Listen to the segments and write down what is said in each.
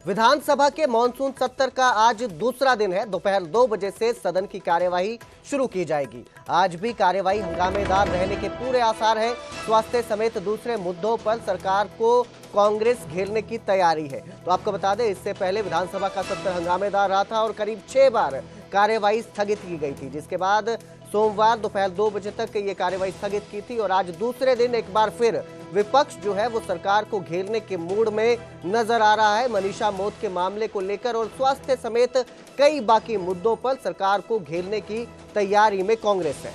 विधानसभा के मानसून सत्र का आज दूसरा दिन है। दोपहर 2 बजे से सदन की कार्यवाही शुरू की जाएगी। आज भी कार्यवाही हंगामेदार रहने के पूरे आसार हैं। स्वास्थ्य समेत दूसरे मुद्दों पर सरकार को कांग्रेस घेरने की तैयारी है। तो आपको बता दें, इससे पहले विधानसभा का सत्र हंगामेदार रहा था और करीब 6 बार कार्यवाही स्थगित की गई थी, जिसके बाद सोमवार दोपहर 2 बजे तक ये कार्यवाही स्थगित की थी। और आज दूसरे दिन एक बार फिर विपक्ष जो है वो सरकार को घेरने के मूड में नजर आ रहा है। मनीषा मौत के मामले को लेकर और स्वास्थ्य समेत कई बाकी मुद्दों पर सरकार को घेरने की तैयारी में कांग्रेस है।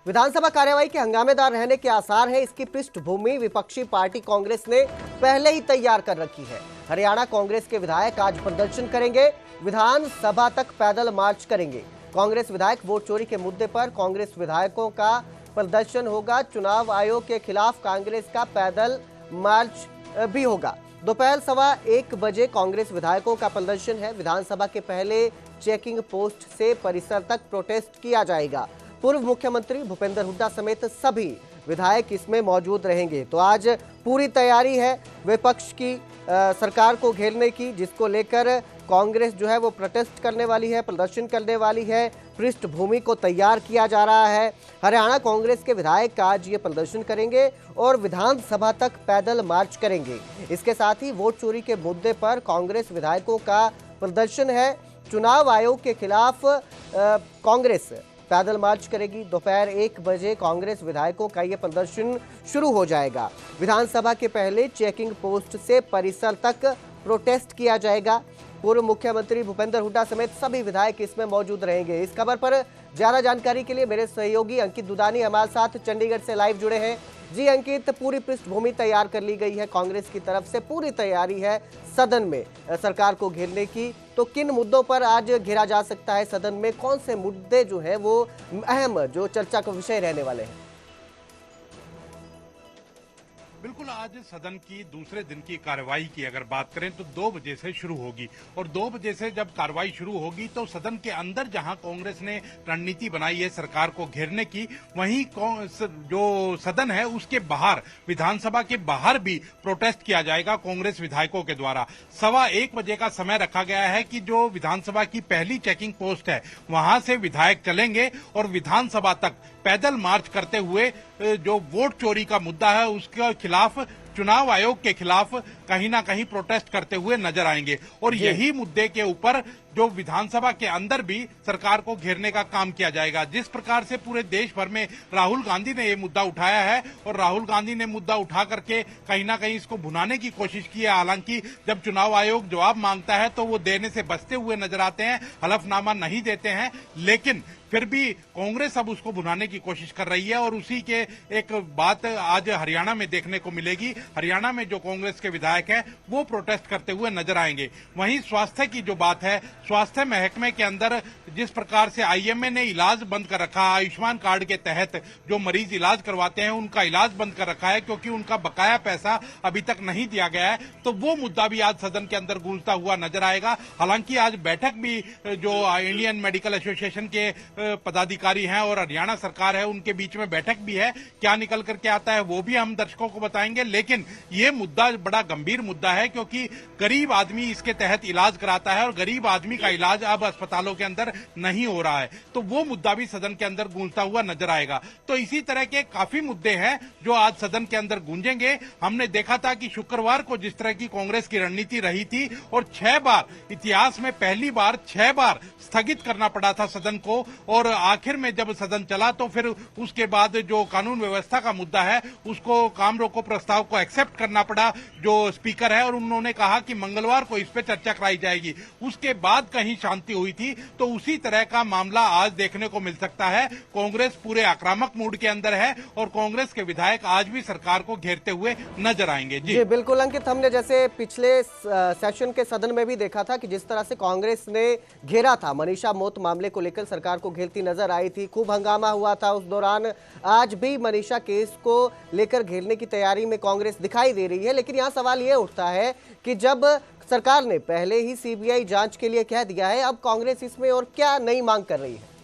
विधानसभा कार्यवाही के हंगामेदार रहने के आसार है। इसकी पृष्ठभूमि विपक्षी पार्टी कांग्रेस ने पहले ही तैयार कर रखी है। हरियाणा कांग्रेस के विधायक आज प्रदर्शन करेंगे, विधानसभा तक पैदल मार्च करेंगे। कांग्रेस विधायक वोट चोरी के मुद्दे पर कांग्रेस विधायकों का प्रदर्शन होगा। चुनाव आयोग के खिलाफ कांग्रेस का पैदल मार्च भी होगा। दोपहर 1:15 बजे कांग्रेस विधायकों का प्रदर्शन है। विधानसभा के पहले चेकिंग पोस्ट से परिसर तक प्रोटेस्ट किया जाएगा। पूर्व मुख्यमंत्री भूपेंद्र हुड्डा समेत सभी विधायक इसमें मौजूद रहेंगे। तो आज पूरी तैयारी है विपक्ष की सरकार को घेरने की, जिसको लेकर कांग्रेस जो है वो प्रोटेस्ट करने वाली है, प्रदर्शन करने वाली है। पृष्ठभूमि को तैयार किया जा रहा है। हरियाणा कांग्रेस के विधायक आज ये प्रदर्शन करेंगे और विधानसभा तक पैदल मार्च करेंगे। इसके साथ ही वोट चोरी के मुद्दे पर कांग्रेस विधायकों का प्रदर्शन है। चुनाव आयोग के खिलाफ कांग्रेस पैदल मार्च करेगी। दोपहर 1 बजे कांग्रेस विधायकों का यह प्रदर्शन शुरू हो जाएगा। विधानसभा के पहले चेकिंग पोस्ट से परिसर तक प्रोटेस्ट किया जाएगा। पूर्व मुख्यमंत्री भूपेंद्र हुड्डा समेत सभी विधायक इसमें मौजूद रहेंगे। इस खबर पर ज्यादा जानकारी के लिए मेरे सहयोगी अंकित दुदानी हमारे साथ चंडीगढ़ से लाइव जुड़े हैं। जी अंकित, पूरी पृष्ठभूमि तैयार कर ली गई है, कांग्रेस की तरफ से पूरी तैयारी है सदन में सरकार को घेरने की। तो किन मुद्दों पर आज घेरा जा सकता है सदन में? कौन से मुद्दे जो है वो अहम जो चर्चा का विषय रहने वाले हैं? बिल्कुल, आज सदन की दूसरे दिन की कार्यवाही की अगर बात करें तो 2 बजे से शुरू होगी और 2 बजे से जब कार्रवाई शुरू होगी तो सदन के अंदर जहां कांग्रेस ने रणनीति बनाई है सरकार को घेरने की, वहीं जो सदन है उसके बाहर, विधानसभा के बाहर भी प्रोटेस्ट किया जाएगा कांग्रेस विधायकों के द्वारा। 1:15 बजे का समय रखा गया है कि जो विधानसभा की पहली चेकिंग पोस्ट है वहां से विधायक चलेंगे और विधानसभा तक पैदल मार्च करते हुए जो वोट चोरी का मुद्दा है उसके खिलाफ, चुनाव आयोग के खिलाफ कहीं ना कहीं प्रोटेस्ट करते हुए नजर आएंगे। और यही मुद्दे के ऊपर जो विधानसभा के अंदर भी सरकार को घेरने का काम किया जाएगा। जिस प्रकार से पूरे देश भर में राहुल गांधी ने ये मुद्दा उठाया है और राहुल गांधी ने मुद्दा उठा करके कहीं ना कहीं इसको भुनाने की कोशिश की है। हालांकि जब चुनाव आयोग जवाब मांगता है तो वो देने से बचते हुए नजर आते हैं, हलफनामा नहीं देते हैं, लेकिन फिर भी कांग्रेस अब उसको भुनाने की कोशिश कर रही है। और उसी के एक बात आज हरियाणा में देखने को मिलेगी। हरियाणा में जो कांग्रेस के विधायक हैं वो प्रोटेस्ट करते हुए नजर आएंगे। वहीं स्वास्थ्य की जो बात है, स्वास्थ्य महकमे के अंदर जिस प्रकार से आईएमए ने इलाज बंद कर रखा, आयुष्मान कार्ड के तहत जो मरीज इलाज करवाते हैं उनका इलाज बंद कर रखा है क्योंकि उनका बकाया पैसा अभी तक नहीं दिया गया है, तो वो मुद्दा भी आज सदन के अंदर गूंजता हुआ नजर आएगा। हालांकि आज बैठक भी जो इंडियन मेडिकल एसोसिएशन के पदाधिकारी हैं और हरियाणा सरकार है उनके बीच में बैठक भी है। क्या निकल करके आता है वो भी हम दर्शकों को बताएंगे, लेकिन ये मुद्दा बड़ा गंभीर मुद्दा है क्योंकि गरीब आदमी इसके तहत इलाज कराता है और गरीब आदमी का इलाज अब अस्पतालों के अंदर नहीं हो रहा है, तो वो मुद्दा भी सदन के अंदर गूंजता हुआ नजर आएगा। तो इसी तरह के काफी मुद्दे हैं जो आज सदन के अंदर गूंजेंगे। हमने देखा था कि शुक्रवार को जिस तरह की कांग्रेस की रणनीति रही थी और 6 बार, इतिहास में पहली बार 6 बार स्थगित करना पड़ा था सदन को, और आखिर में जब सदन चला तो फिर उसके बाद जो कानून व्यवस्था का मुद्दा है उसको, काम रोको प्रस्ताव को एक्सेप्ट करना पड़ा जो स्पीकर है, और उन्होंने कहा कि मंगलवार को इस पे चर्चा कराई जाएगी। उसके बाद कहीं शांति हुई थी, तो उसी तरह का मामला आज देखने को मिल सकता है। कांग्रेस पूरे आक्रामक मूड के अंदर है और कांग्रेस के विधायक आज भी सरकार को घेरते हुए नजर आएंगे। जी बिल्कुल अंकित, हमने जैसे पिछले सेशन के सदन में भी देखा था कि जिस तरह से कांग्रेस ने घेरा था, मनीषा मौत मामले को लेकर सरकार को घेरती नजर आई थी, खूब हंगामा हुआ था उस दौरान। आज भी मनीषा केस को लेकर घेरने की तैयारी में कांग्रेस दिखाई दे रही है, लेकिन यहाँ सवाल ये उठता है कि जब सरकार ने पहले ही सीबीआई जांच के लिए कह दिया है, अब कांग्रेस इसमें और क्या नई मांग कर रही है?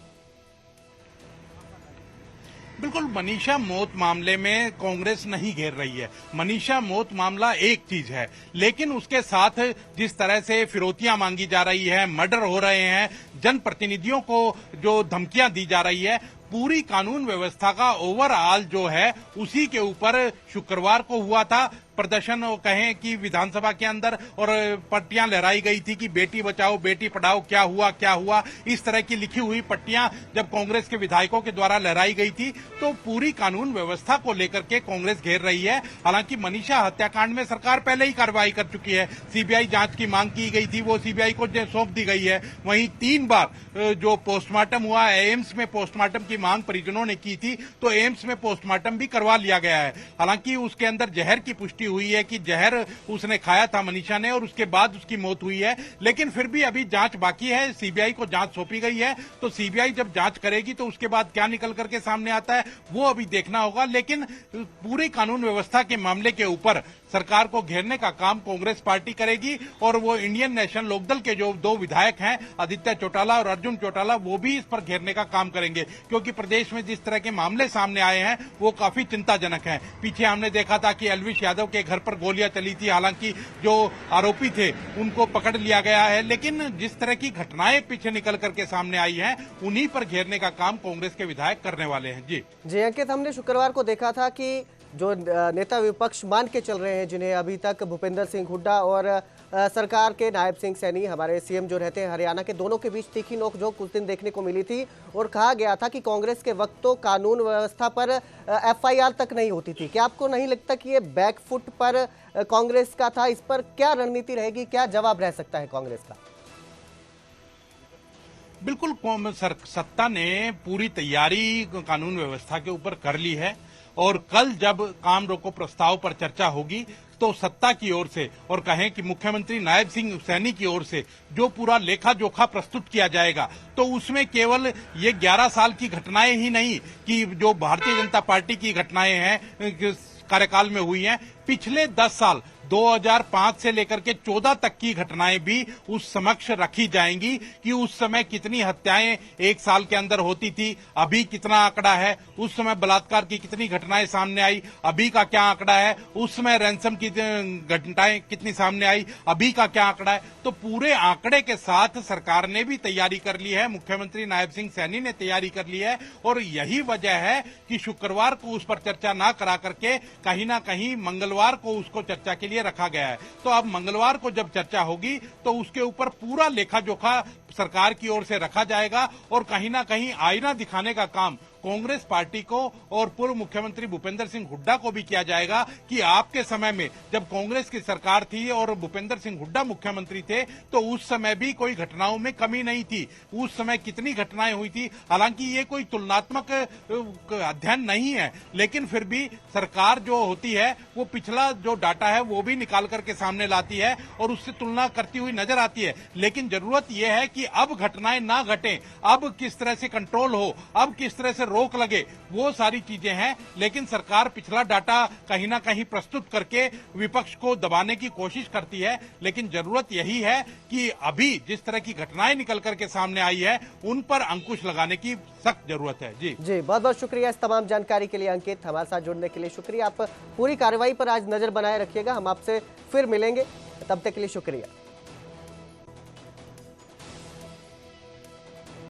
बिल्कुल, मनीषा मौत मामले में कांग्रेस नहीं घेर रही है। मनीषा मौत मामला एक चीज है, लेकिन उसके साथ जिस तरह से फिरौतियां मांगी जा रही है, मर्डर हो रहे हैं, जनप्रतिनिधियों को जो धमकियां दी जा रही है, पूरी कानून व्यवस्था का ओवरऑल जो है उसी के ऊपर शुक्रवार को हुआ था प्रदर्शन, कहें कि विधानसभा के अंदर, और पट्टियां लहराई गई थी कि बेटी बचाओ बेटी पढ़ाओ, क्या हुआ, इस तरह की लिखी हुई पट्टियां जब कांग्रेस के विधायकों के द्वारा लहराई गई थी, तो पूरी कानून व्यवस्था को लेकर के कांग्रेस घेर रही है। हालांकि मनीषा हत्याकांड में सरकार पहले ही कार्रवाई कर चुकी है। सीबीआई जांच की मांग की गई थी, वो सीबीआई को सौंप दी गई है। वहीं 3 बार जो पोस्टमार्टम हुआ है, एम्स में पोस्टमार्टम की मांग परिजनों ने की थी, तो एम्स में पोस्टमार्टम भी करवा लिया गया है। हालांकि उसके अंदर जहर की पुष्टि हुई है कि जहर उसने खाया था मनीषा ने, और उसके बाद उसकी मौत हुई है। लेकिन फिर भी अभी जांच बाकी है, सीबीआई को जांच सौंपी गई है, तो सीबीआई जब जांच करेगी तो उसके बाद क्या निकल करके सामने आता है वो अभी देखना होगा। लेकिन पूरी कानून व्यवस्था के मामले के ऊपर सरकार को घेरने का काम कांग्रेस पार्टी करेगी, और वो इंडियन नेशनल लोकदल के जो 2 विधायक हैं, आदित्य चौटाला और अर्जुन चौटाला, वो भी इस पर घेरने का काम करेंगे, क्योंकि प्रदेश में जिस तरह के मामले सामने आए हैं वो काफी चिंताजनक हैं। पीछे हमने देखा था कि अलविश यादव के घर पर गोलियां चली थी, हालांकि जो आरोपी थे उनको पकड़ लिया गया है, लेकिन जिस तरह की घटनाएं पीछे निकल करके सामने आई हैं, उन्हीं पर घेरने का काम कांग्रेस के विधायक करने वाले हैं। जी अंकित, हमने शुक्रवार को देखा था कि जो नेता विपक्ष मान के चल रहे हैं, जिन्हें अभी तक भूपेंद्र सिंह हुड्डा और सरकार के नायब सिंह सैनी, हमारे सीएम जो रहते हैं हरियाणा के, दोनों के बीच तीखी नोकझोंक कुछ दिन देखने को मिली थी, और कहा गया था कि कांग्रेस के वक्त तो कानून व्यवस्था पर एफआईआर तक नहीं होती थी। क्या आपको नहीं लगता कि ये बैकफुट पर कांग्रेस का था? इस पर क्या रणनीति रहेगी, क्या जवाब रह सकता है कांग्रेस का? बिल्कुल, सत्ता ने पूरी तैयारी कानून व्यवस्था के ऊपर कर ली है, और कल जब काम रोको प्रस्ताव पर चर्चा होगी तो सत्ता की ओर से, और कहें कि मुख्यमंत्री नायब सिंह सैनी की ओर से जो पूरा लेखा जोखा प्रस्तुत किया जाएगा, तो उसमें केवल ये 11 साल की घटनाएं ही नहीं कि जो भारतीय जनता पार्टी की घटनाएं हैं कार्यकाल में हुई हैं, पिछले 10 साल 2005 से लेकर के 14 तक की घटनाएं भी उस समक्ष रखी जाएंगी कि उस समय कितनी हत्याएं 1 साल के अंदर होती थी, अभी कितना आंकड़ा है, उस समय बलात्कार की कितनी घटनाएं सामने आई, अभी का क्या आंकड़ा है, उस समय रैंसम की घटनाएं कितनी सामने आई, अभी का क्या आंकड़ा है। तो पूरे आंकड़े के साथ सरकार ने भी तैयारी कर ली है, मुख्यमंत्री नायब सिंह सैनी ने तैयारी कर ली है, और यही वजह है कि शुक्रवार को उस पर चर्चा ना करा करके कहीं ना कहीं मंगलवार को उसको चर्चा के लिए रखा गया है। तो अब मंगलवार को जब चर्चा होगी तो उसके ऊपर पूरा लेखा जोखा सरकार की ओर से रखा जाएगा, और कहीं ना कहीं आईना दिखाने का काम कांग्रेस पार्टी को और पूर्व मुख्यमंत्री भूपेंद्र सिंह हुड्डा को भी किया जाएगा कि आपके समय में जब कांग्रेस की सरकार थी और भूपेंद्र सिंह हुड्डा मुख्यमंत्री थे, तो उस समय भी कोई घटनाओं में कमी नहीं थी, उस समय कितनी घटनाएं हुई थी। हालांकि ये कोई तुलनात्मक अध्ययन नहीं है, लेकिन फिर भी सरकार जो होती है वो पिछला जो डाटा है वो भी निकाल करके सामने लाती है और उससे तुलना करती हुई नजर आती है। लेकिन जरूरत यह है कि अब घटनाएं ना घटें, अब किस तरह से कंट्रोल हो, अब किस तरह से रोक लगे, वो सारी चीजें हैं। लेकिन सरकार पिछला डाटा कहीं ना कहीं प्रस्तुत करके विपक्ष को दबाने की कोशिश करती है, लेकिन जरूरत यही है कि अभी जिस तरह की घटनाएं निकल करके सामने आई है उन पर अंकुश लगाने की सख्त जरूरत है। जी बहुत बहुत शुक्रिया इस तमाम जानकारी के लिए अंकित, हमारे साथ जुड़ने के लिए शुक्रिया। आप पूरी कार्रवाई पर आज नजर बनाए रखिएगा, हम आपसे फिर मिलेंगे, तब तक के लिए शुक्रिया।